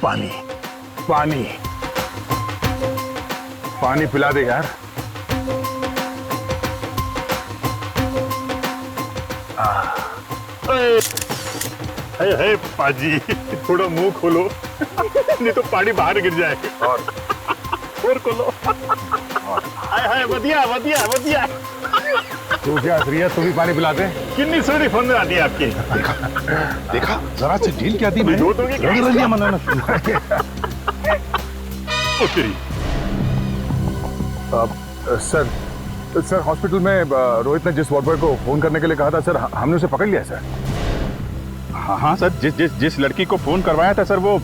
पानी पानी पानी पिला दे यार। हे पाजी, थोड़ा मुंह खोलो नहीं तो पानी बाहर गिर जाएगा। और खोलो। हाय बढ़िया बढ़िया बढ़िया। तू क्या श्रीया, तू भी पानी पिला दे। कितनी सोनी फोन में आती है आपकी। देखा जरा से ढील क्या दी दो तो सर हॉस्पिटल में रोहित ने जिस वार्ड बॉय को फोन करने के लिए कहा था सर, हमने उसे पकड़ लिया सर। हाँ सर, जिस लड़की को फोन करवाया था सर, वो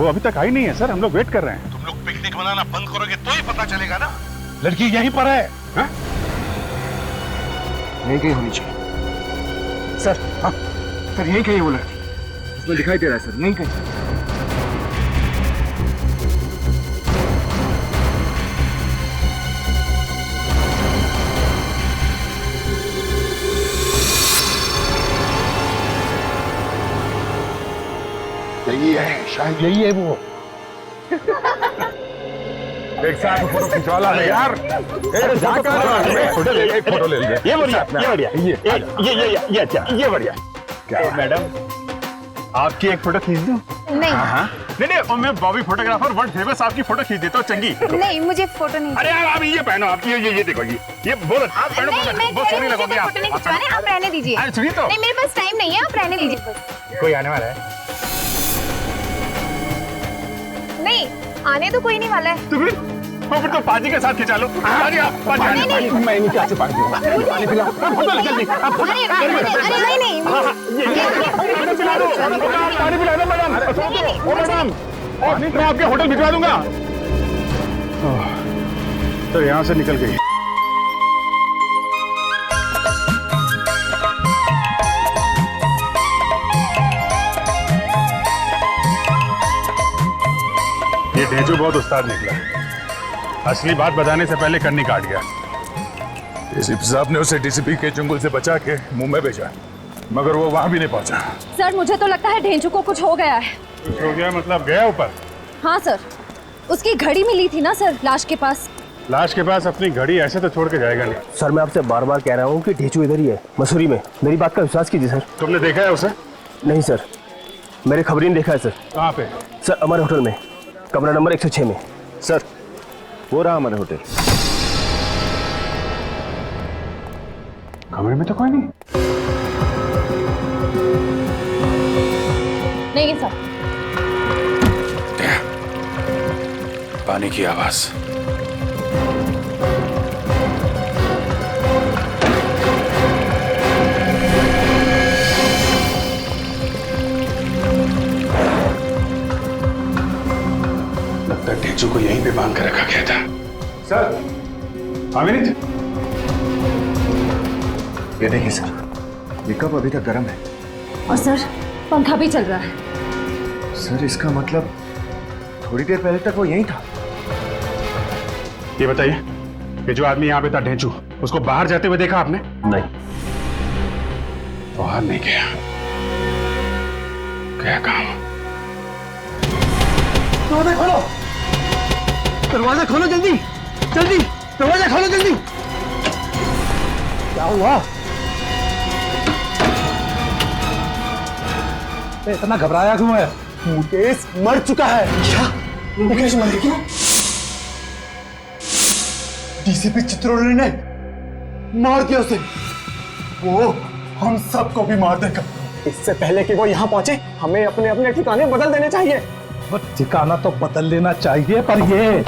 अभी तक आई नहीं है सर। हम लोग वेट कर रहे हैं। तुम लोग पिकनिक मनाना बंद करोगे तो ही पता चलेगा ना। लड़की यहीं पर है। हाँ? यहीं कहीं होनी चाहिए सर। हाँ सर, यहीं कहीं वो लड़की, उसमें दिखाई दे रहा है सर, यहीं कहीं। यही है, शायद यही है वो। एक साथ फोटो खिंचवाला है यार। फोटो ले, एक फोटो ले लीजिए। ये बढ़िया, ये बढ़िया, ये अच्छा, ये बढ़िया। क्या मैडम, आपकी एक फोटो खींच दूं? नहीं। हाँ नहीं, मैं बॉबी फोटोग्राफर वर्ल्ड फेमस आपकी फोटो खींच देता हूँ चंगी। नहीं, मुझे फोटो नहीं। अरे यार आप ये पहनो, आप ये देखो, ये बोलो आप पहनो, बहुत सोनी लगोगी आप। फोटो नहीं खिंचवाने, आप रहने दीजिए। अरे सुनिए तो, नहीं, मेरे पास टाइम नहीं है, आप रहने दीजिए बस। कोई आने वाला है? नहीं, आने तो कोई नहीं वाला है। तो फिर तो पाजी के साथ खिंचा लो। पाजी नहीं, मैं इनके हाथ से पानी पीऊंगा। पानी पिला। फोटो ले जल्दी। अरे नहीं, पानी पिला दो मैडम। मैडम, मैं आपके होटल भिजवा दूंगा। तो यहाँ से निकल गई। ये ढेंचू बहुत उस्ताद निकला। असली बात बताने से पहले कन्नी काट गया। डीसीपी साहब ने उसे डीसीपी के चंगुल से बचा के मुंबई भेजा, मगर वो वहां भी नहीं पहुंचा। सर, मुझे तो लगता है ढेंचू को कुछ हो गया है। कुछ हो गया मतलब गया ऊपर? हाँ सर, उसकी घड़ी मिली थी ना सर लाश के पास। लाश के पास अपनी घड़ी ऐसे तो छोड़ के जाएगा नहीं। सर मैं आपसे बार बार कह रहा हूँ कि ढेंचू इधर ही है, मसूरी में। मेरी बात का विश्वास कीजिए सर। तुमने देखा है उसे? नहीं सर, मेरे खबरी ने देखा है सर। कहाँ पे? सर हमारे होटल में, कमरा नंबर 106 में। सर वो रहा हमारा होटल। कमरे में तो कोई नहीं। नहीं सर। पानी की आवाज। लगता है ढेंचू को यहीं पे बांध कर रखा गया था। सर, अमित, ये देखिए सर, ये कप अभी तक गर्म है। और सर, पंखा भी चल रहा है। सर इसका मतलब थोड़ी देर पहले तक वो यहीं था। ये बताइए, ये जो आदमी यहाँ पे था ढेंचू, उसको बाहर जाते हुए देखा आपने? नहीं। बाहर नहीं गया, क्या काम? दरवाजा खोलो, दरवाजा खोलो जल्दी जल्दी, दरवाजा खोलो जल्दी। क्या हुआ? इतना घबराया क्यों है? मुकेश मर चुका है। क्या? मुकेश मर गया? डीसीपी चित्रोले ने मार दिया उसे। वो हम सबको भी मार देगा। इससे पहले कि वो यहाँ पहुंचे, हमें अपने अपने ठिकाने बदल देने चाहिए। ठिकाना तो बदल लेना चाहिए, पर ये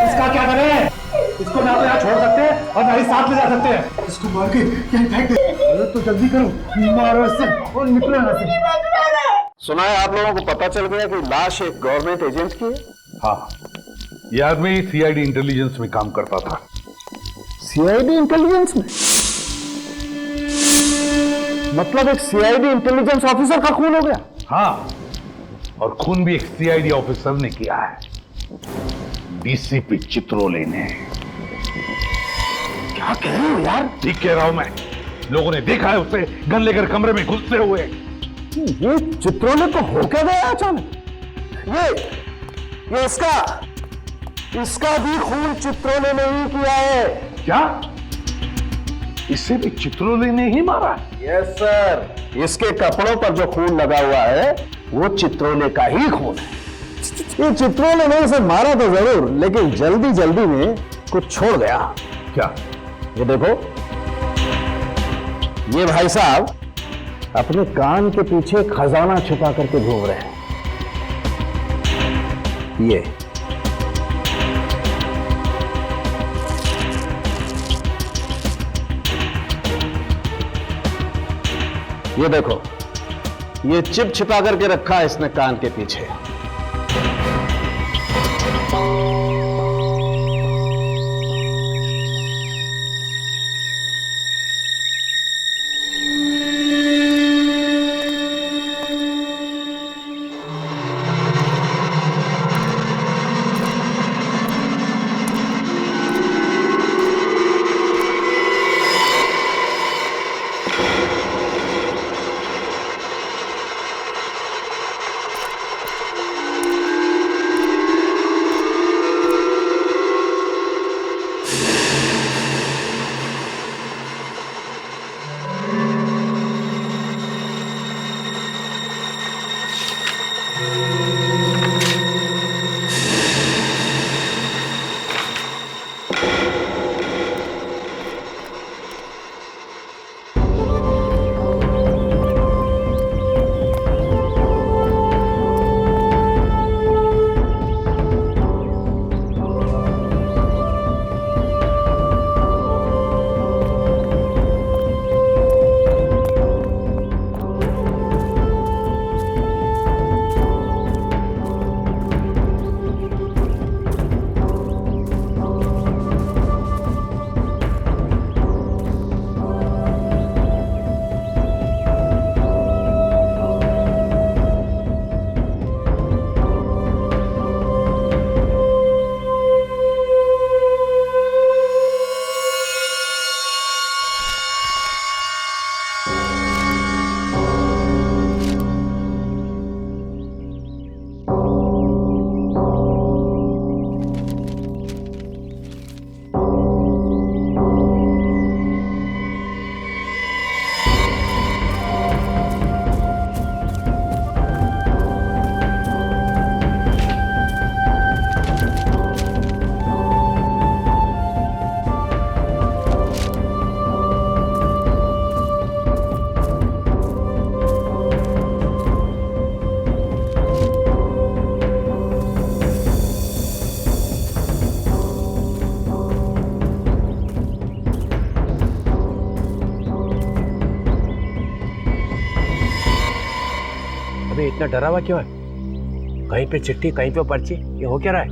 इसका क्या करें? इसको ना तो यहाँ छोड़ सकते हैं और ना ही साथ ले जा सकते हैं। इसको मार के यहीं फेंक दे। अरे तो जल्दी करो, मारो इससे और निकलो यहाँ से। सुना है आप लोगों को पता चल गया कि लाश एक गवर्नमेंट एजेंट की है? हाँ, ये आदमी सीआईडी इंटेलिजेंस में काम करता था। सीआईडी इंटेलिजेंस में? मतलब एक सीआईडी इंटेलिजेंस ऑफिसर का खून हो गया? हाँ, और खून भी एक सीआईडी ऑफिसर ने किया है, डीसीपी चित्रोले ने। क्या कह रहे हो यार? ठीक कह रहा हूं मैं। लोगों ने देखा है उसे गन लेकर कमरे में घुसते हुए। ये चित्रोले को हो क्या गया अचानक? ये इसका भी खून चित्रोले ने ही किया है। क्या इसे भी चित्रोले ने ही मारा? यस सर, इसके कपड़ों पर जो खून लगा हुआ है वो चित्रोले का ही खून है। ये चित्रोले ने इसे मारा तो जरूर, लेकिन जल्दी जल्दी में कुछ छोड़ गया। क्या? ये देखो, ये भाई साहब अपने कान के पीछे खजाना छुपा करके घूम रहे हैं। ये देखो, ये चिप छिपा करके रखा है इसने कान के पीछे। अबे इतना डरा हुआ क्यों है? कहीं पे चिट्ठी, कहीं पे पर्ची, ये हो क्या रहा है?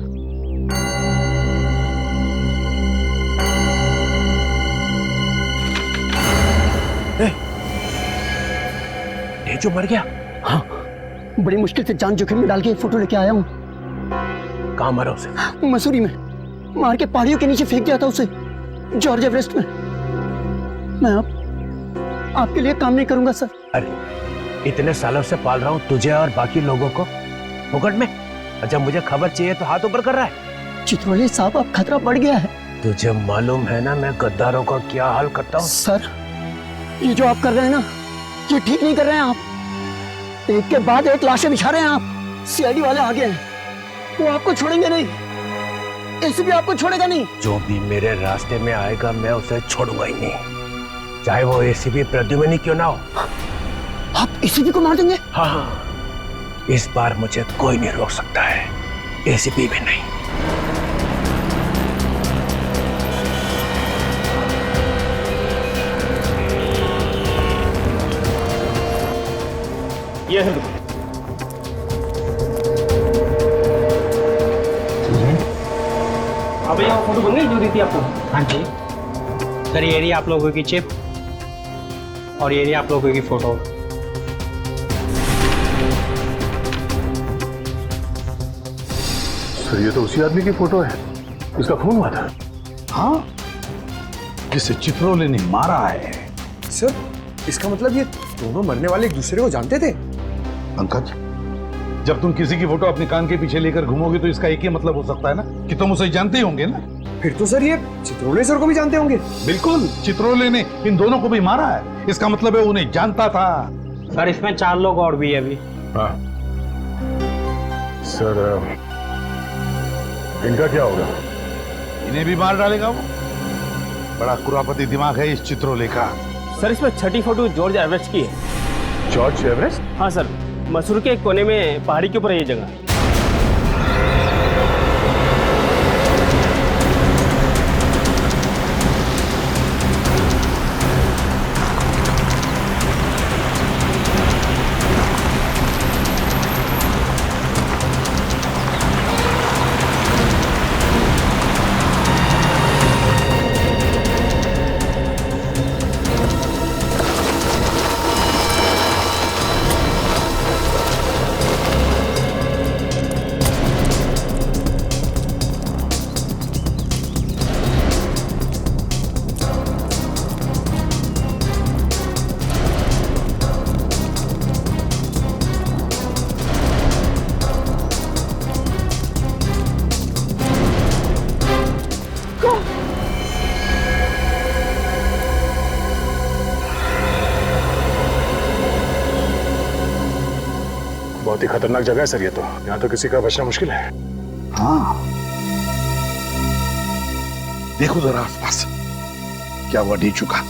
ये जो मर गया? हाँ, बड़ी मुश्किल से जान जोखिम में डाल के फोटो लेके आया हूँ। कहाँ मरा उसे? मसूरी में मार के पहाड़ियों के नीचे फेंक दिया था उसे, जॉर्ज एवरेस्ट में। मैं अब आपके लिए काम नहीं करूंगा सर। अरे इतने सालों से पाल रहा हूँ तुझे और बाकी लोगों को फुकट में, और जब मुझे खबर चाहिए तो हाथ ऊपर कर रहा है। चित्रोले साहब, अब खतरा बढ़ गया है। तुझे मालूम है ना मैं गद्दारों का क्या हाल करता हूँ? सर, ये जो आप कर रहे हैं ना, ये ठीक नहीं कर रहे हैं आप। एक के बाद एक लाशें बिछा रहे हैं आप। सीआईडी वाले आ गए हैं, वो आपको छोड़ेंगे नहीं, एसीपी आपको छोड़ेगा नहीं। जो भी मेरे रास्ते में आएगा मैं उसे छोड़ूंगा ही नहीं, चाहे वो एसीपी प्रद्युम्न क्यों ना हो। आप एसीपी को मार देंगे? हाँ हाँ, इस बार मुझे कोई नहीं रोक सकता है, एसीपी भी नहीं। ये है अब यहाँ फोटो बन गई जो दी थी आपको? हाँ जी सर, ये रही आप लोगों की चिप और ये रही आप लोगों की फोटो। सर ये तो उसी आदमी की फोटो है, इसका खून हुआ था। हाँ, जिसे चित्रोले ने मारा है। सर, इसका मतलब ये दोनों मरने वाले एक दूसरे को जानते थे? पंकज, जब तुम किसी की फोटो अपने कान के पीछे लेकर घूमोगे तो इसका एक ही मतलब हो सकता है ना कि तुम उसे जानते ही होंगे ना। फिर तो सर ये चित्रोले सर को भी जानते होंगे। बिल्कुल, चित्रोले ने इन दोनों को भी मारा है, इसका मतलब है उन्हें जानता था। सर इसमें 4 लोग और भी है अभी। हाँ सर, इनका क्या होगा? इन्हें भी मार डालेगा वो। बड़ा कुरापती दिमाग है इस चित्रोले का। सर इसमें छठी फोटो जॉर्ज एवरेस्ट की है। George Everest? हाँ सर, मसूर के एक कोने में पहाड़ी के ऊपर है ये जगह। बहुत ही खतरनाक जगह है सर ये तो। यहाँ तो किसी का बचना मुश्किल है। हाँ, देखो जरा आसपास क्या हुआ ढीचू का।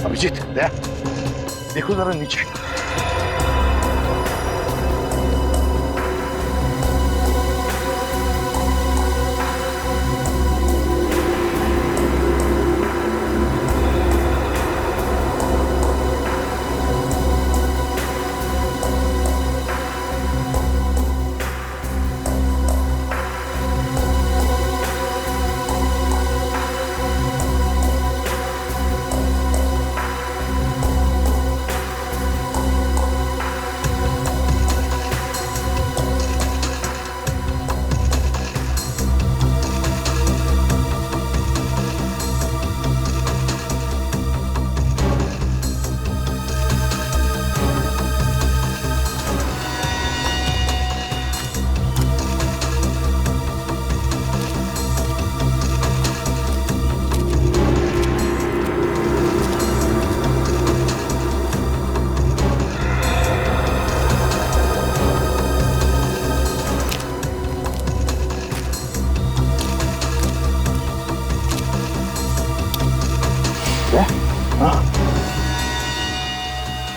अभिजीत, देखो जरा नीचे।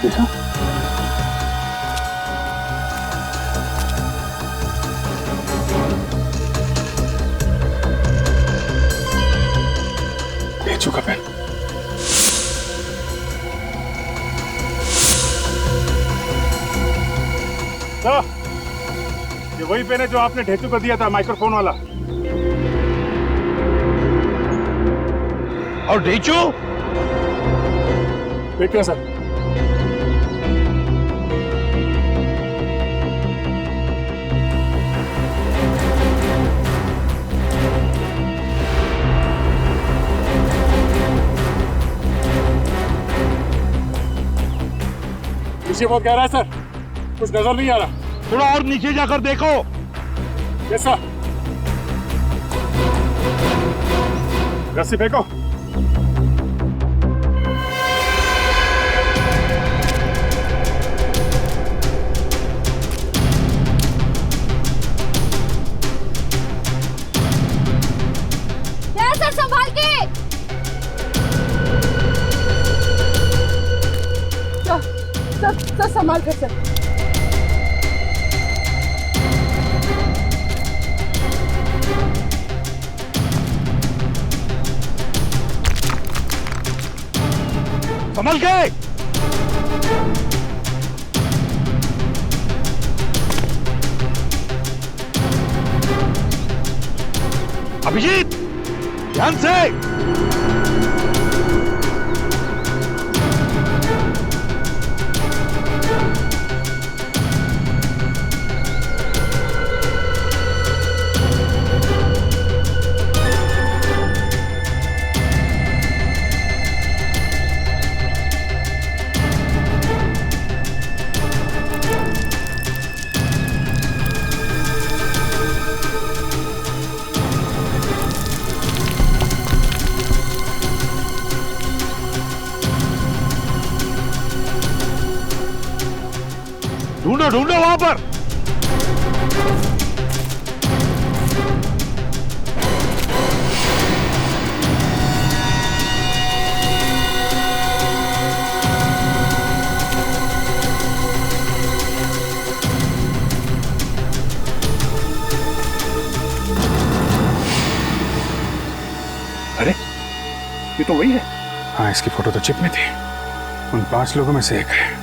देखा? ढेचू का पेन। ये वही पेन है जो आपने ढेचू को दिया था, माइक्रोफोन वाला। और ढेचू? देखिए सर, पीछे बहुत गहरा है सर, कुछ नजर नहीं आ रहा। थोड़ा और नीचे जाकर देखो। Yes sir. रस्सी फेंको। सर संभाल के। सर संभाल कर सर। संभल के। अभिजीत, ध्यान से। ढूंढो ढूंढो वहां पर। अरे ये तो वही है। हाँ, इसकी फोटो तो चिप में थी। उन 5 लोगों में से एक है।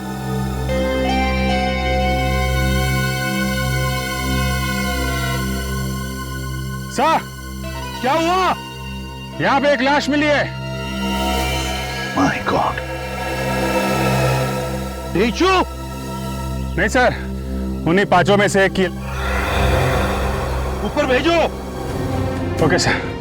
सर, क्या हुआ? यहाँ पे एक लाश मिली है। My God. ढीचू? नहीं सर, उन्हीं 5 में से एक की। ऊपर भेजो। Okay sir.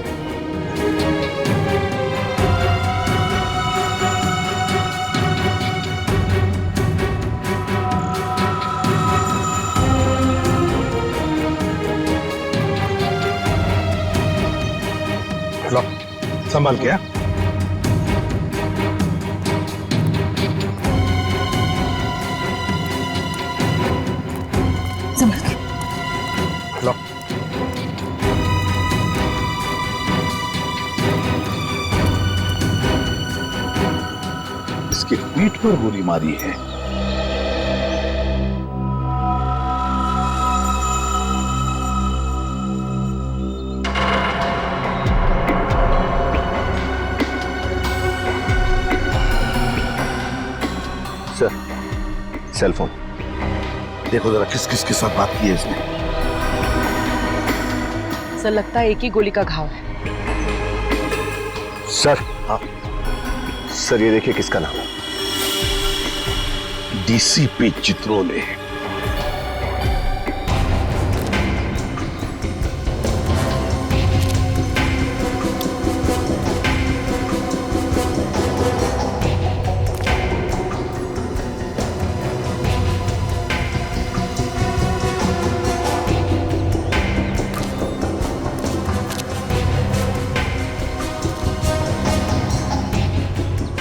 लो, संभाल के। संभल के। लो। इसके पीठ पर गोली मारी है। सर, सेल फोन देखो जरा किस किस के साथ बात की है इसने। सर लगता है एक ही गोली का घाव है। सर, हाँ सर, ये देखिए किसका नाम है। डीसीपी चित्रोले।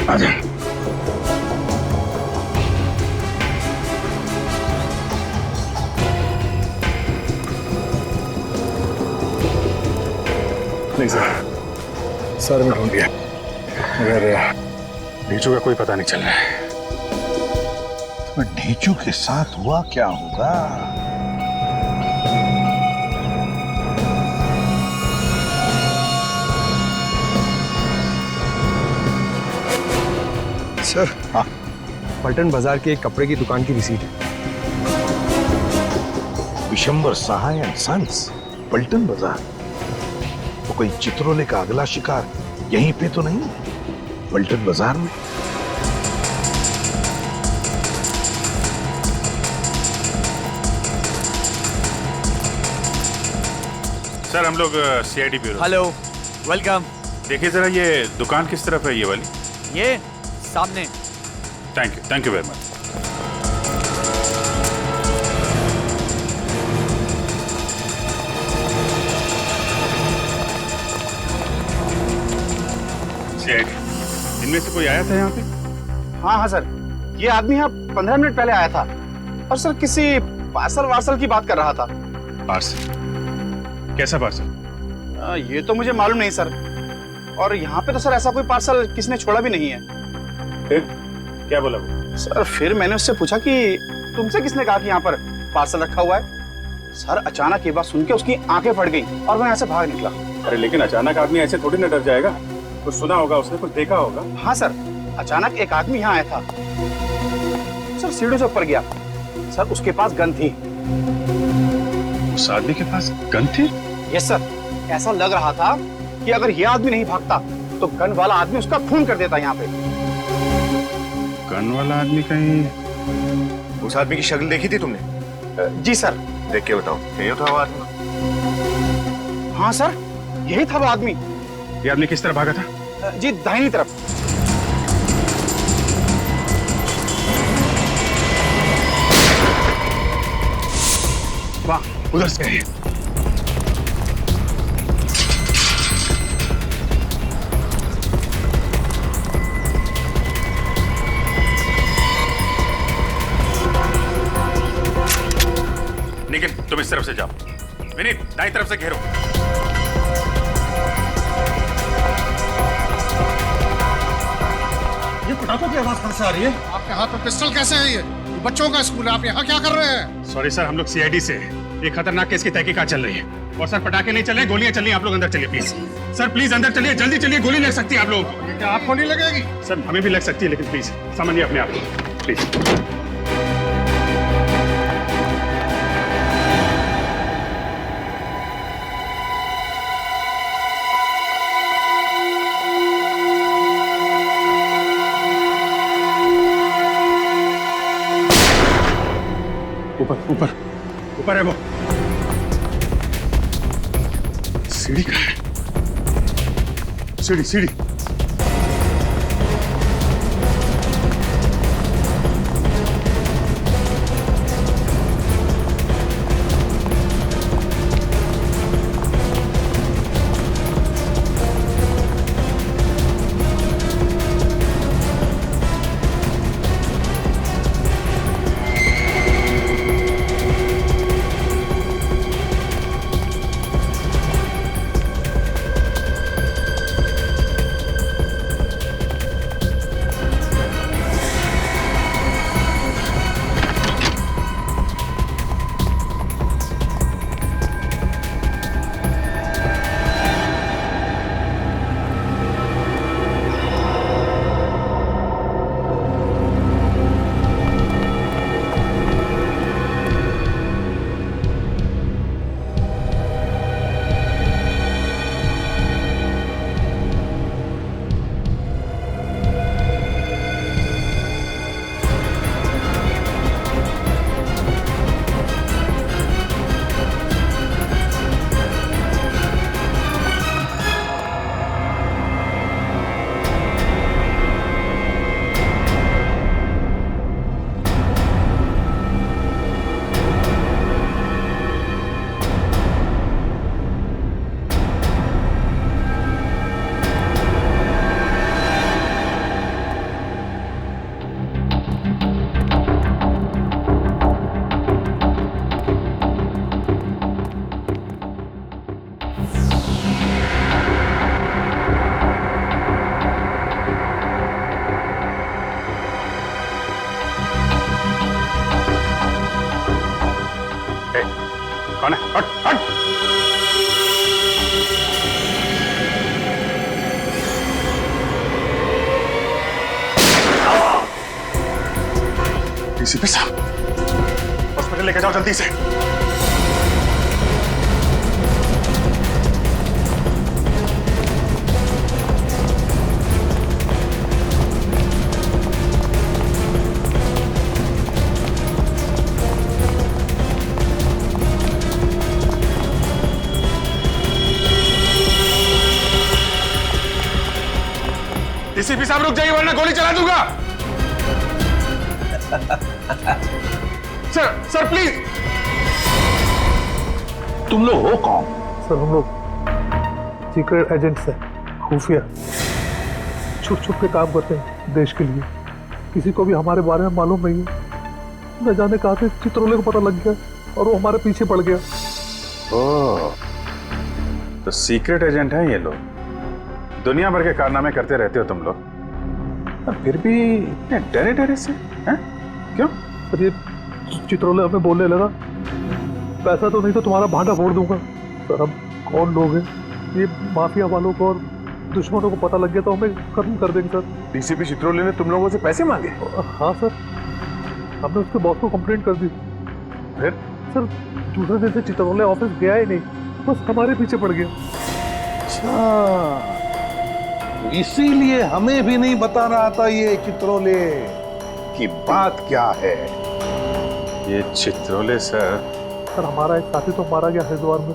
आजा। नहीं सर मैं ढूंढ लिया, मगर ढीचू का कोई पता नहीं चल रहा है। तो ढीचू के साथ हुआ क्या होगा? सर, हाँ, पलटन बाजार की एक कपड़े की दुकान की रिसीट है। विशंबर सहाय एंड सन्स, पलटन बाजार। तो कोई चित्रोले का अगला शिकार यहीं पे तो नहीं है, पलटन बाजार में? सर, हम लोग सीआईडी ब्यूरो। Hello, welcome. देखिए जरा ये दुकान किस तरफ है, ये वाली? ये सामने। Thank you very much. इनमें से कोई आया था यहाँ पे? हाँ सर, ये आदमी यहाँ 15 मिनट पहले आया था और सर किसी पार्सल की बात कर रहा था। पार्सल? कैसा पार्सल? ये तो मुझे मालूम नहीं सर, और यहाँ पे तो सर ऐसा कोई पार्सल किसने छोड़ा भी नहीं है। फिर क्या बोला वो? सर फिर मैंने उससे पूछा कि तुमसे किसने कहा कि यहाँ पर पार्सल रखा हुआ है। सर अचानक ये बात सुन के उसकी आंखें फट गई और वो यहाँ से भाग निकला। अरे लेकिन अचानक आदमी ऐसे थोड़ी ना डर जाएगा, कुछ सुना होगा उसने, कुछ देखा होगा। हाँ सर, अचानक एक आदमी यहाँ आया था सर, सीढ़ी से ऊपर गया सर, उसके पास गन थी। उस आदमी के पास गन थी? यस सर, ऐसा लग रहा था कि अगर ये आदमी नहीं भागता तो गन वाला आदमी उसका खून कर देता यहाँ पे। गन वाला आदमी कहीं? उस आदमी की शक्ल देखी थी तुमने? जी सर। देख के बताओ, यही था वो आदमी? हाँ सर, यही था वो आदमी। ये आदमी किस तरफ भागा था? जी दाहिनी तरफ। वाह, उधर से है। निखिल, तुम इस तरफ से जाओ। विनीत, दाईं तरफ से घेरो। ये पटाखों की आवाज कहां से आ रही है? आपके हाथ में पिस्टल कैसे है? ये बच्चों का स्कूल है, आप यहाँ क्या कर रहे हैं? सॉरी सर, हम लोग सीआईडी से हैं। एक खतरनाक केस की तहकीकात चल रही है। और सर, पटाखे नहीं चल रहे, गोलियां चल रही हैं। आप लोग अंदर चलिए प्लीज। सर प्लीज अंदर चलिए, जल्दी चलिए, गोली लग सकती है आप लोगों को। क्या आपको नहीं लगेगी? सर हमें भी लग सकती है, लेकिन प्लीज समझिए अपने आप को, प्लीज। ऊपर ऊपर ऊपर है वो। सीढ़ी कहाँ है? सीढ़ी सीढ़ी। कौन है? हट हट। डीसीपी साहब, हॉस्पिटल लेके जाओ जल्दी से। डीसीपी साहब रुक जाइए वरना गोली चला दूंगा। Sir sir please. तुम लोग हो कौन? सर हम लोग सीक्रेट एजेंट्स हैं, खुफिया, छुप छुप के काम करते हैं देश के लिए। किसी को भी हमारे बारे में मालूम नहीं है। न जाने कहाँ से चित्रोले को पता लग गया और वो हमारे पीछे पड़ गया। ओह, तो सीक्रेट एजेंट हैं ये लोग। दुनिया भर के कारनामे करते रहते हो तुम लोग, और फिर भी इतने डरे डरे से हैं? क्यों? सर ये चित्रोले हमें बोलने लगा, पैसा तो नहीं तो तुम्हारा भांडा फोड़ दूंगा। सर हम कौन लोग हैं? ये माफिया वालों को और दुश्मनों को पता लग गया तो हमें खत्म कर देंगे सर। डीसीपी चित्रोले ने तुम लोगों से पैसे मांगे? हाँ सर, हमने उसके बॉस को कंप्लेंट कर दी। फिर? सर दूसरे दिन से चित्रोले ऑफिस गया ही नहीं। बस हमारे पीछे पड़ गया। अच्छा, इसीलिए हमें भी नहीं बता रहा था ये चित्रोले की बात क्या है। ये चित्रोले सर, सर हमारा एक साथी तो मारा गया हरिद्वार में,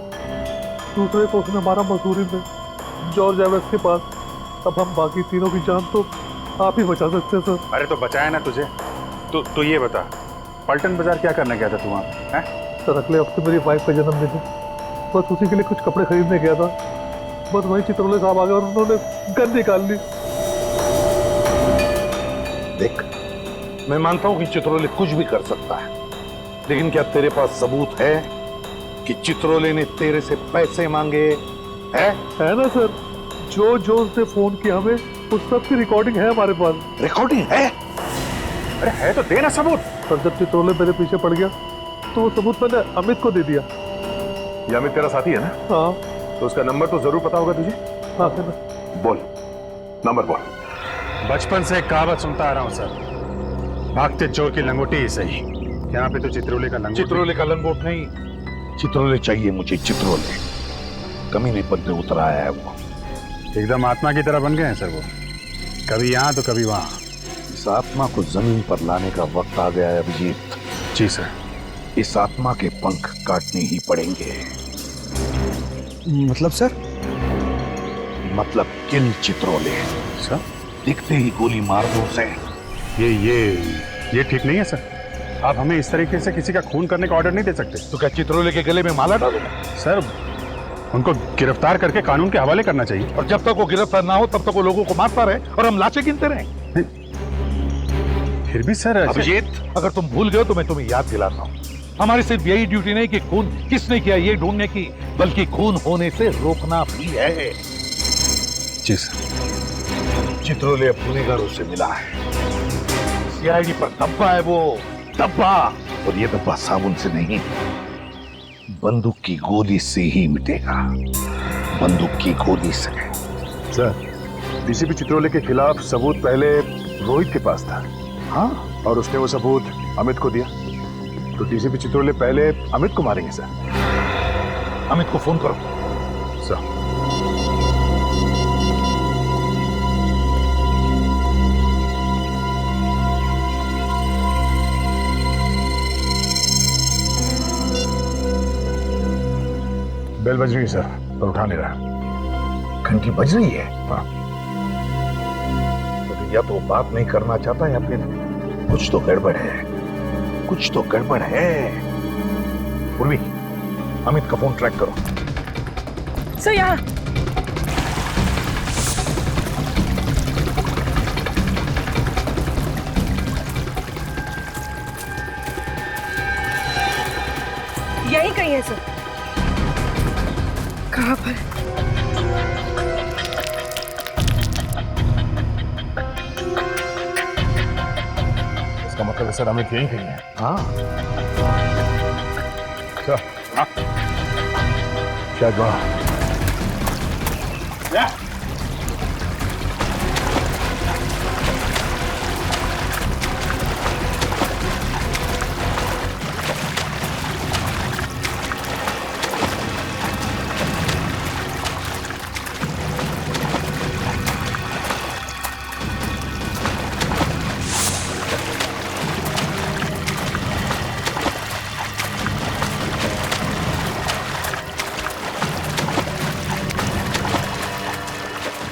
दूसरे को उसने मारा मसूरी में, जॉर्ज एवेस के पास। अब हम बाकी तीनों की जान तो आप ही बचा सकते हैं सर। अरे तो बचाया ना तुझे। तो ये बता, पलटन बाजार क्या करने गया था तू वहाँ हैं? सर अगले हफ्ते मेरी वाइफ का जन्मदिन है, बस उसी के लिए कुछ कपड़े खरीदने गया था। बस वही चित्रोले साहब आ गए और उन्होंने गन निकाल ली। देख, मैं मानता हूं कि चित्रोले कुछ भी कर सकता है, लेकिन क्या तेरे पास सबूत है कि चित्रोले ने तेरे से पैसे मांगे? है ना सर, जो उसने फोन किया हमें, उस सब की रिकॉर्डिंग है हमारे पास। रिकॉर्डिंग है? अरे है तो देना सबूत। पर जब चित्रोले मेरे पीछे पड़ गया तो वो सबूत मैंने अमित को दे दिया। ये अमित तेरा साथी है ना? हाँ। तो उसका नंबर तो जरूर पता होगा तुझे? हाँ सर। बोल, नंबर बोल। बचपन से एक कहावत सुनता आ रहा हूँ सर, भागते चोर की लंगोटी ही सही। यहाँ पे तो चित्रोले का लंगोट। चित्रोले का लंगोट नहीं, चित्रोले चाहिए मुझे। चित्रोले कमीने पद पे उतर आया है वो। एकदम आत्मा की तरह बन गए हैं सर वो, कभी यहाँ तो कभी वहाँ। इस आत्मा को जमीन पर लाने का वक्त आ गया है अभिजीत। जी सर। इस आत्मा के पंख काटने ही पड़ेंगे। मतलब सर? मतलब किल चित्रोले। सर दिखते ही गोली मार दो उसे। ये ठीक नहीं है सर। आप हमें इस तरीके से किसी का खून करने का ऑर्डर नहीं दे सकते। तो क्या चित्रोले के गले में माला डालो? सर उनको गिरफ्तार करके कानून के हवाले करना चाहिए। और जब तक वो गिरफ्तार ना हो तब तक वो लोगों को मारता रहे और हम लाशें गिनते रहे। फिर भी सर अभिजीत, अगर तुम भूल गए तो मैं तुम्हें याद दिलाता हूँ, हमारी सिर्फ यही ड्यूटी नहीं कि खून किसने किया ये ढूंढने की, बल्कि खून होने से रोकना भी है। जी सर। चित्रोले अब गुनहगारों से मिला है। सीआईडी पर धब्बा है वो, धब्बा। और ये धब्बा साबुन से नहीं, बंदूक की गोली से ही मिटेगा। बंदूक की गोली से। सर डीसीपी चित्रोले के खिलाफ सबूत पहले रोहित के पास था। हाँ, और उसने वो सबूत अमित को दिया, तो डीसीपी चित्रोले पहले अमित को मारेंगे सर। अमित को फोन करो। सर बेल बज रही है सर, पर उठा नहीं रहा। घंटी बज रही है? हाँ। तो या तो बात नहीं करना चाहता या फिर कुछ तो गड़बड़ है। कुछ तो गड़बड़ है। उर्वी, अमित का फोन ट्रैक करो। सर यहाँ। यही कहीं है सर। कहाँ पर? इसका मतलब सर अमित यही कहीं है। हाँ। सर हाँ, शायद वहाँ।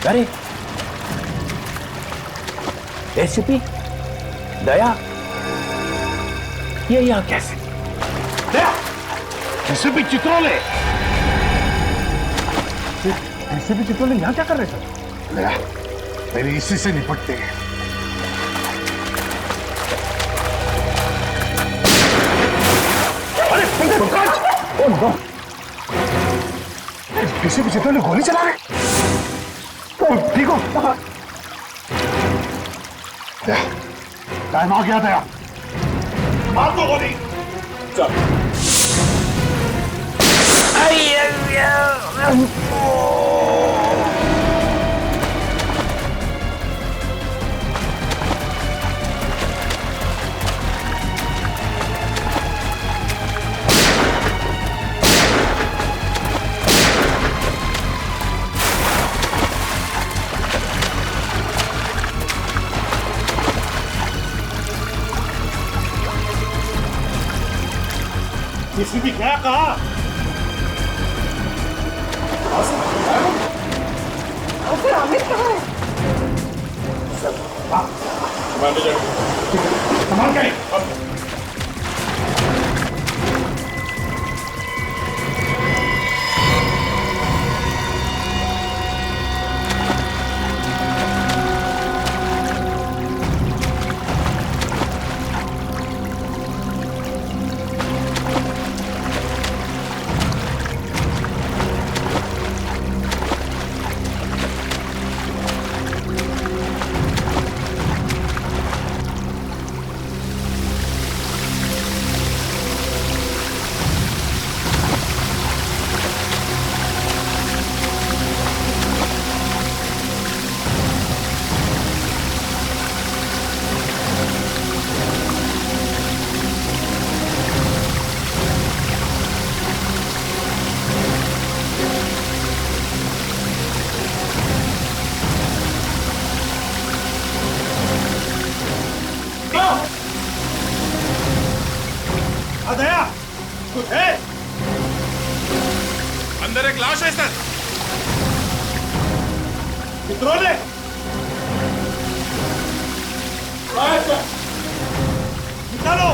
अरे एसीपी दया, ये यहाँ कैसे? दया, एसीपी चित्रोले। एसीपी चित्रोले यहाँ क्या कर रहे थे? दया, पहले इसी से निपटते हैं। अरे Pankaj! Oh no! ACP Chitrole गोली चला रहे। ठीक हो? टाइम आ गया दया, मार दो गोली। चल। किसी भी क्या कहा? फिर अमित कहाँ है? संभाल के दया, कुछ है? अंदर एक लाश है सर। चित्रों ने निकालो।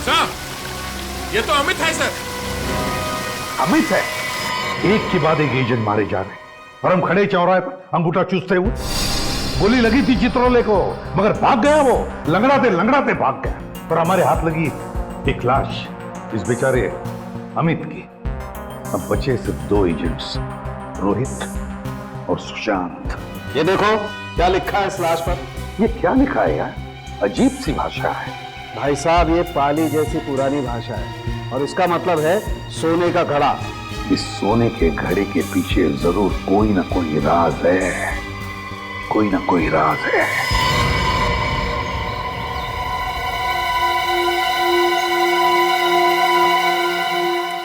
सर, ये तो अमित है सर। अमित है? एक के बाद एक एजेंट मारे जा रहे और हम खड़े चौराहे पर अंगूठा चूसते हुए। गोली लगी थी चित्रोले को, मगर भाग गया वो, लंगड़ाते भाग गया। और हमारे हाथ लगी एक लाश, इस बेचारे अमित की। अब बचे सिर्फ 2 एजेंट्स, रोहित और सुशांत। ये देखो क्या लिखा है इस लाश पर। ये क्या लिखा है यार? अजीब सी भाषा है। भाई साहब, ये पाली जैसी पुरानी भाषा है और इसका मतलब है सोने का घड़ा। इस सोने के घड़े के पीछे जरूर कोई ना कोई राज है, कोई ना कोई राज है।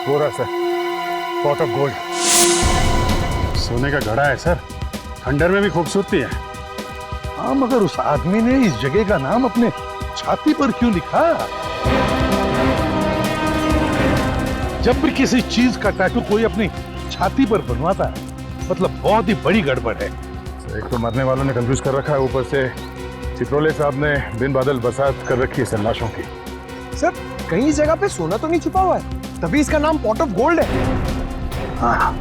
हो रहा सर, पॉट ऑफ गोल्ड। सोने का घड़ा है सर, खंडर में भी खूबसूरती है। हाँ, मगर उस आदमी ने इस जगह का नाम अपने छाती पर क्यों लिखा? जब भी किसी चीज का टैटू कोई अपनी छाती पर बनवाता है, मतलब बहुत ही बड़ी गड़बड़ है। एक तो मरने वालों ने कंफ्यूज कर रखा है, ऊपर से चित्रोले साहब ने बिन बादल बसात कर रखी है सन्नाशों की। सर, कहीं जगह पे सोना तो नहीं छुपा हुआ है, तभी इसका नाम पॉट ऑफ गोल्ड है। हाँ,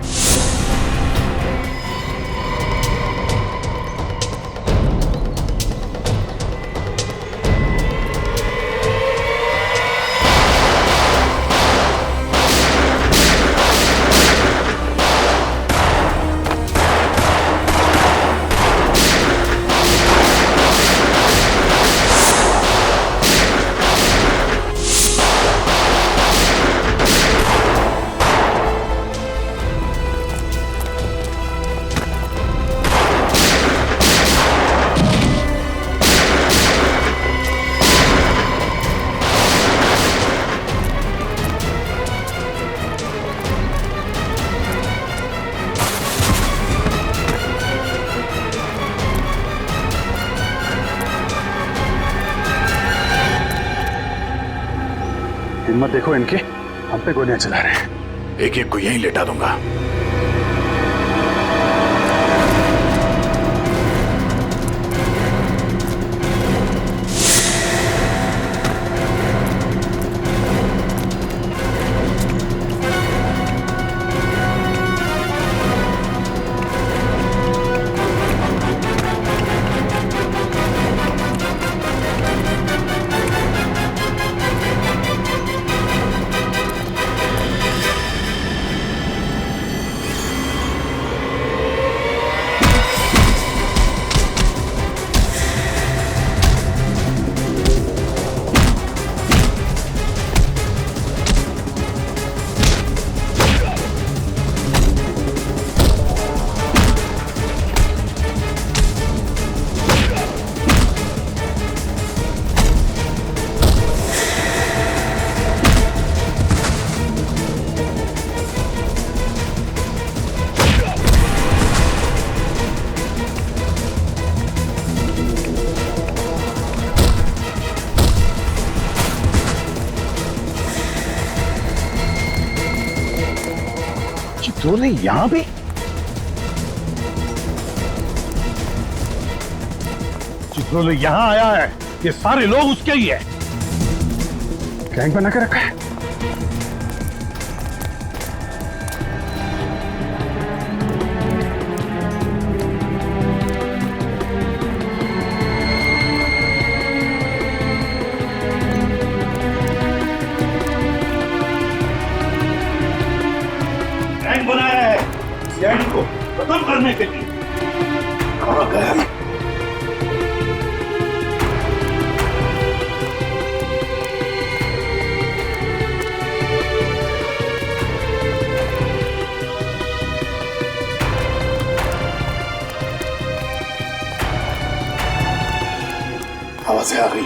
हिम्मत देखो इनकी, हम पे गोलियां चला रहे हैं। एक एक को यहीं लेटा दूंगा। चित्रोले यहां भी? चित्रोले यहां आया है, ये सारे लोग उसके ही है। गैंग बना के रखा है। गैंग बनाया है सीआईडी को खत्म करने के लिए। कहां गया है? आवाजें आ गई।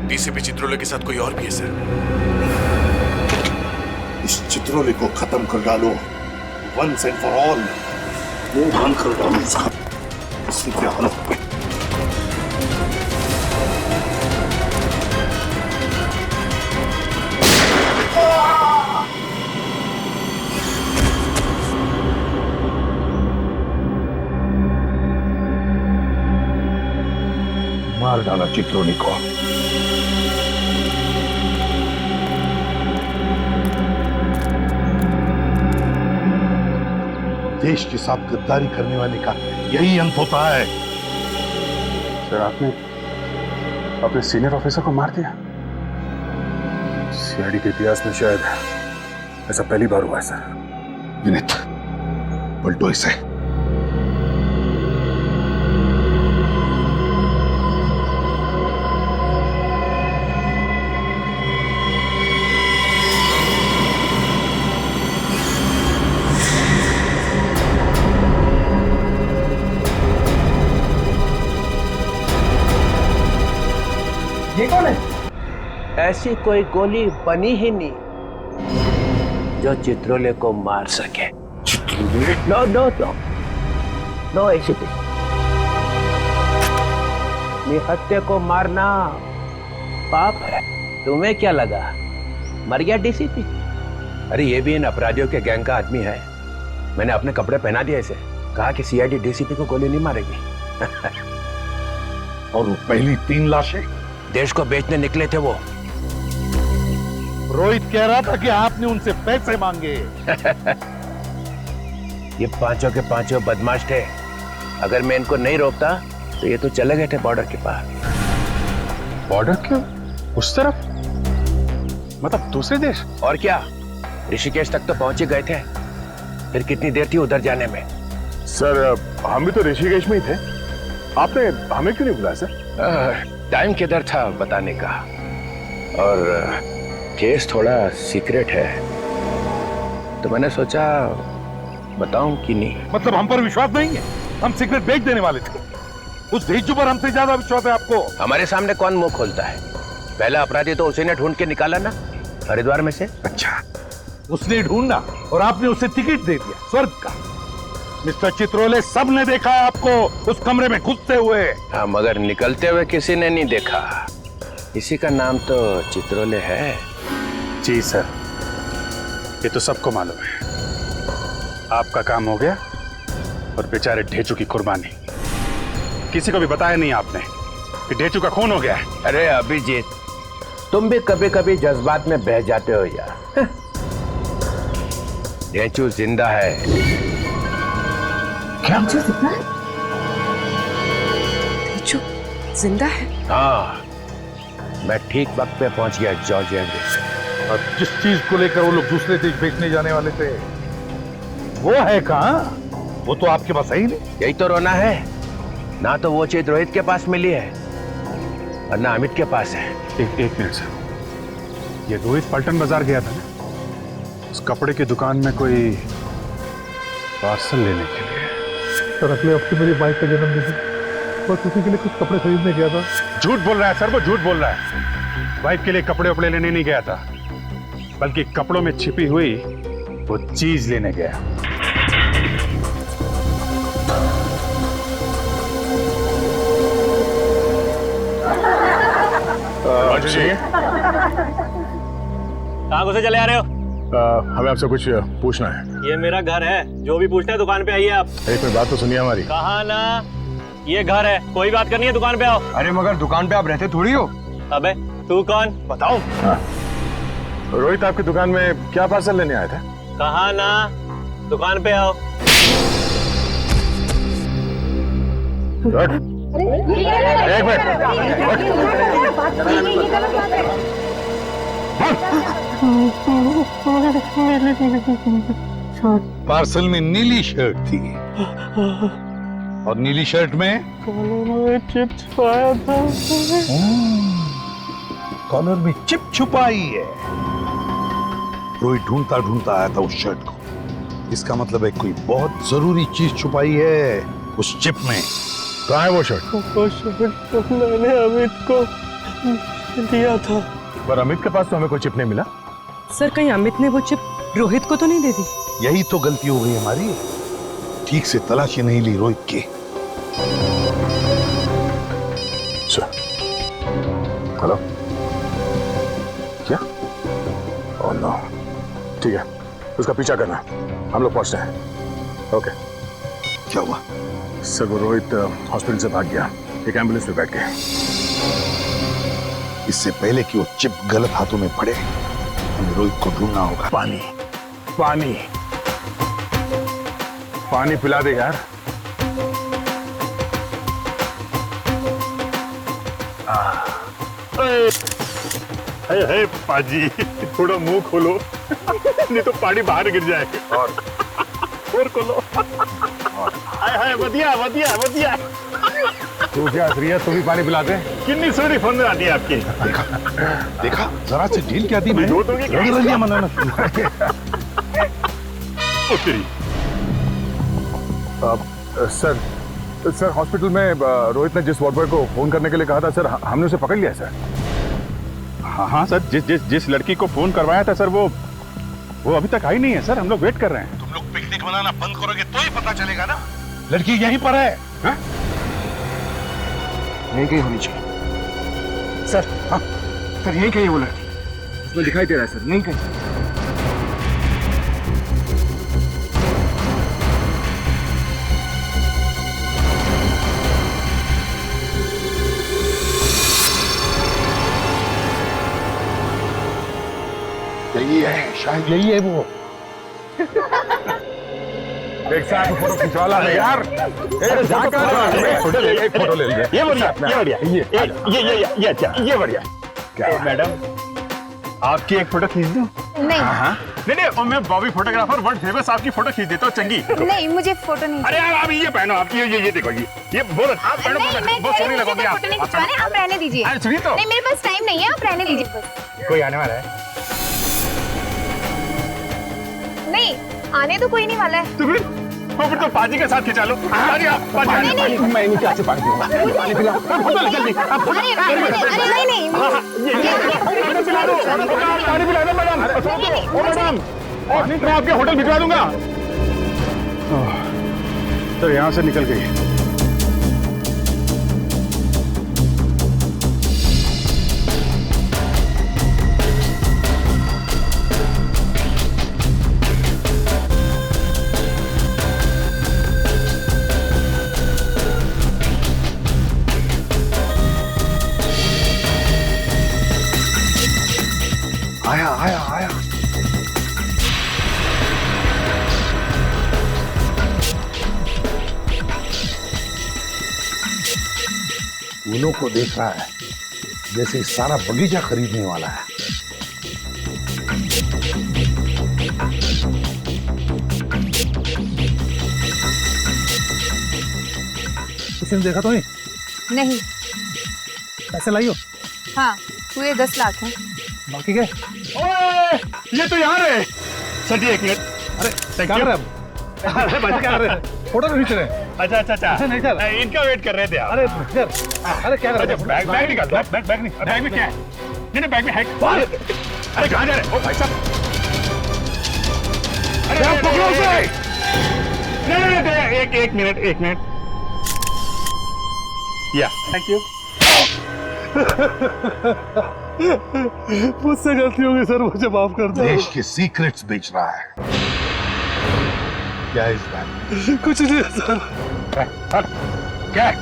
डीसीपी चित्रोले के साथ कोई और भी है सर। इस चित्रोले को खत्म कर डालो, वंस एंड फॉर ऑल। मुंह भान कर डालो उसका, इसकी क्या हालत है। मार डाला चित्रोले को। देश के साथ गद्दारी करने वाले का यही अंत होता है। सर आपने अपने सीनियर ऑफिसर को मार दिया? सीआईडी के इतिहास में शायद ऐसा पहली बार हुआ है सर। विनीत, पलटो इसे। ये कौन है? ऐसी कोई गोली बनी ही नहीं जो चित्रोले को मार सके। नो नो नो नो, ऐसी निहत्थे को मारना पाप है। तुम्हें क्या लगा मर गया डीसीपी? अरे ये भी इन अपराधियों के गैंग का आदमी है। मैंने अपने कपड़े पहना दिए इसे, कहा कि सीआईडी डीसीपी को गोली नहीं मारेगी। और वो पहली 3 लाशें देश को बेचने निकले थे वो। रोहित कह रहा था कि आपने उनसे पैसे मांगे। ये पांचों के पांचों बदमाश थे। अगर मैं इनको नहीं रोकता तो ये तो चले गए थे बॉर्डर के पार। बॉर्डर क्यों? उस तरफ मतलब दूसरे देश? और क्या, ऋषिकेश तक तो पहुंच ही गए थे। फिर कितनी देर थी उधर जाने में? सर हम भी तो ऋषिकेश में ही थे, आपने हमें क्यों नहीं बुलाया सर? टाइम किधर था बताने का, और केस थोड़ा सीक्रेट है तो मैंने सोचा बताऊं कि नहीं। मतलब हम पर विश्वास नहीं है? हम सीक्रेट बेच देने वाले थे। उस भेजू पर हमसे ज्यादा विश्वास है आपको। हमारे सामने कौन मुंह खोलता है? पहला अपराधी तो उसी ने ढूंढ के निकाला ना, हरिद्वार में से। अच्छा, उसने ढूंढा और आपने उसे टिकट दे दिया स्वर्ग का। मिस्टर चित्रोले, सब ने देखा है आपको उस कमरे में घुसते हुए। हाँ, मगर निकलते हुए किसी ने नहीं देखा। इसी का नाम तो चित्रोले है। जी सर, ये तो सबको मालूम है। आपका काम हो गया और बेचारे ढेचू की कुर्बानी। किसी को भी बताया नहीं आपने कि ढेचू का खून हो गया है। अरे अभिजीत, तुम भी कभी कभी जज्बात में बह जाते हो यार। ढेचू जिंदा है। क्या? ढेचू जिंदा है? हाँ, मैं ठीक वक्त पे पहुंच गया जॉर्जिया से। और जिस चीज को लेकर वो लोग दूसरे देश बेचने जाने वाले थे वो है कहाँ? वो तो आपके पास है ही नहीं। यही तो रोना है ना, तो वो चीज रोहित के पास मिली है और ना अमित के पास है। एक मिनट सर, ये रोहित पलटन बाजार गया था ना, उस कपड़े की दुकान में कोई पार्सल लेने के लिए। सर अगले हफ्ते मेरी वाइफ का जन्मदिन है, बस उसी के लिए कुछ कपड़े खरीदने गया था। झूठ बोल रहा है सर, वो झूठ बोल रहा है। वाइफ के लिए कपड़े वपड़े लेने नहीं गया था, बल्कि कपड़ों में छिपी हुई वो चीज लेने गया। कहाँ घुसे चले आ रहे हो? हमें आपसे कुछ पूछना है। ये मेरा घर है, जो भी पूछना है दुकान पे आइए आप। एक मिनट बात तो सुनिए हमारी। कहा ना, ये घर है, कोई बात करनी है दुकान पे आओ। अरे मगर दुकान पे आप रहते थोड़ी हो। अबे तू कौन? बताओ। रोहित आपकी दुकान में क्या पार्सल लेने आया था? कहा ना, दुकान पे आओ। एक पार्सल में नीली शर्ट थी और नीली शर्ट में चिप छुपाया था। कॉलर में चिप छुपाई है। रोहित ढूंढता ढूंढता आया था उस शर्ट को। इसका मतलब है कोई बहुत जरूरी चीज छुपाई है उस चिप में। कहाँ है वो शर्ट? वो शर्ट तो मैंने अमित को दिया था। पर अमित के पास तो हमें कोई चिप नहीं मिला। सर कहीं अमित ने वो चिप रोहित को तो नहीं दे दी? यही तो गलती हो गई हमारी, ठीक से तलाशी नहीं ली रोहित की। हेलो, क्या? Oh no. ठीक है, उसका पीछा करना, हम लोग पहुंचते हैं। ओके। क्या हुआ? सर वो रोहित हॉस्पिटल से भाग गया, एक एम्बुलेंस में बैठ गया। इससे पहले कि वो चिप गलत हाथों में पड़े, हमें रोहित को ढूंढना होगा। पानी पानी पानी पिला दे यार। हे पाजी, थोड़ा मुंह खोलो नहीं तो पानी बाहर गिर जाएगा। और खोलो। हाय वधिया वधिया वधिया। तू क्या असरिया, तू भी पानी पिला दे। कितनी सोनी फोन में आती है आपकी। देखा जरा से ढील क्या दी मैंने। दो दोगे क्या? रंगरलियां मनाना सर हॉस्पिटल में रोहित ने जिस वार्ड बॉय को फोन करने के लिए कहा था सर, हमने उसे पकड़ लिया सर। हाँ सर, जिस लड़की को फोन करवाया था सर, वो अभी तक आई नहीं है सर। हम लोग वेट कर रहे हैं। तुम लोग पिकनिक मनाना बंद करोगे तो ही पता चलेगा ना। लड़की यहीं पर है। यहीं कहीं होनी चाहिए सर। हाँ सर, यहीं कहीं वो लड़की, उसमें दिखाई दे रहा है सर, यहीं कहीं। यही है, शायद यही है वो। एक साथ फोटो खिंचवा ला यार। फोटो ले, एक फोटो ले लीजिए। ये बढ़िया, ये अच्छा, ये बढ़िया। क्या मैडम, आपकी एक फोटो खींच दूं? नहीं। नहीं, मैं बॉबी फोटोग्राफर वर्ल्ड फेमस आपकी फोटो खींच देता हूँ चंगी। नहीं, मुझे फोटो नहीं। अरे यार आप ये पहनो, आप ये देखो, ये बहुत आप पहनो, बहुत सोहनी लगोगी आप। फोटो नहीं खिंचवाने, आप रहने दीजिए। अरे सुनिए तो। नहीं, मेरे पास टाइम नहीं है, आप रहने दीजिए बस। कोई आने वाला है? नहीं, आने तो कोई नहीं वाला है। तो फिर तो पाजी के साथ खिंचा लो। नहीं, मैं नीचे से पानी पीऊंगा। पानी पिला जल्दी। अरे नहीं, पानी पिला दो मैडम। मैडम मैं आपके होटल भिजवा दूंगा। तो यहाँ से निकल गई। आया। फूलों को देख रहा है जैसे सारा बगीचा खरीदने वाला है। किसी ने देखा तो नहीं? नहीं। पैसे लाई हो? हाँ, पूरे 10 लाख हैं। बाकी क्या? ओए, ये तो यहाँ है। सर जी एक मिनट। अरे क्या कर रहे हैं? अरे भाई क्या कर रहे हैं? फोटो खींच रहे हैं। अच्छा अच्छा अच्छा नहीं सर, इनका वेट कर रहे थे आप। अरे सर, अरे क्या कर रहे हैं? बैग निकाल, बैग नहीं, बैग में क्या है? नहीं बैग में है। अरे कहाँ जा रहे हो भाई साहब? अरे आप पकड़ो उसे। नहीं एक मिनट या थैंक यू। मुझसे गलती हो गई सर, मुझे माफ कर दो। देश के सीक्रेट्स बेच रहा है। क्या है इस बैग में? कुछ नहीं है सर। क्या है?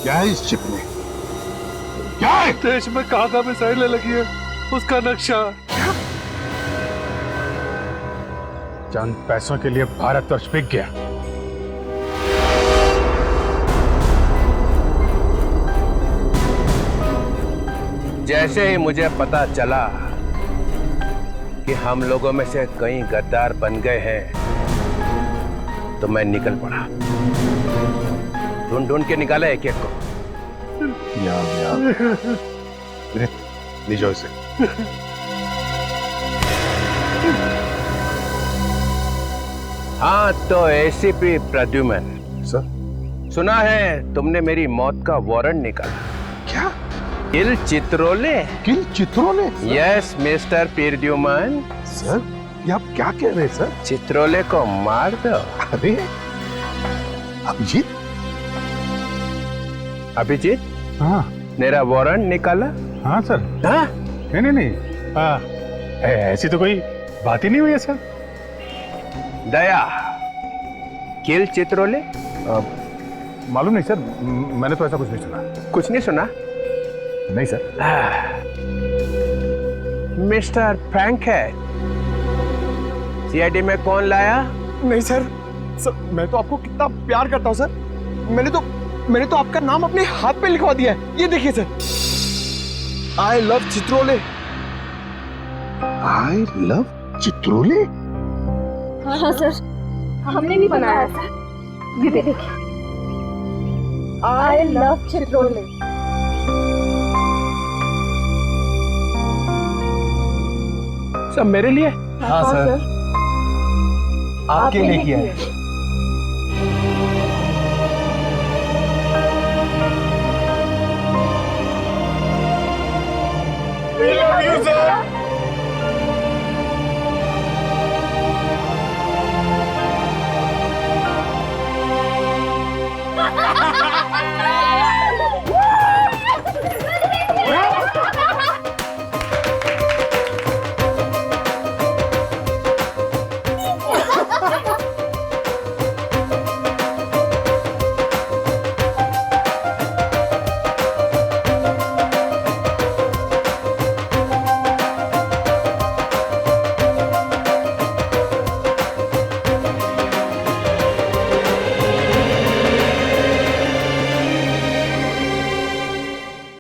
क्या है इस चिप में? क्या है? देश में कहाँ मिसाइलें लगी है उसका नक्शा। चंद पैसों के लिए भारतवर्ष बिक गया। जैसे ही मुझे पता चला कि हम लोगों में से कई गद्दार बन गए हैं तो मैं निकल पड़ा। ढूंढ के निकाला एक को। ले जाओ इसे। हाँ तो एसीपी प्रद्युमन सर, सुना है तुमने मेरी मौत का वारंट निकाला। क्या? किल चित्रोले? किल चित्रोले? Yes mister Pradyuman. सर, ये आप क्या कह रहे हैं सर? चित्रोले को मार दो। अरे अभिजीत? अभिजीत? हाँ। मेरा वारंट निकाला? हाँ सर। हाँ? नहीं ऐसी तो कोई बात ही नहीं हुई है सर। दया, किल चित्रोले? मालूम नहीं सर, मैंने तो ऐसा कुछ नहीं सुना। कुछ नहीं सुना? नहीं सर। मिस्टर फ्रैंकहेड, सीआईडी में कौन लाया? नहीं सर, मैं तो आपको कितना प्यार करता हूँ सर। मैंने तो आपका नाम अपने हाथ पे लिखवा दिया है। ये देखिए sir, I love Chitrole. I love Chitrole? हाँ सर, हमने भी बनाया सर। ये देखिए, आई लव चित्रोले। सब मेरे लिए? हाँ सर, आपके लिए किया है।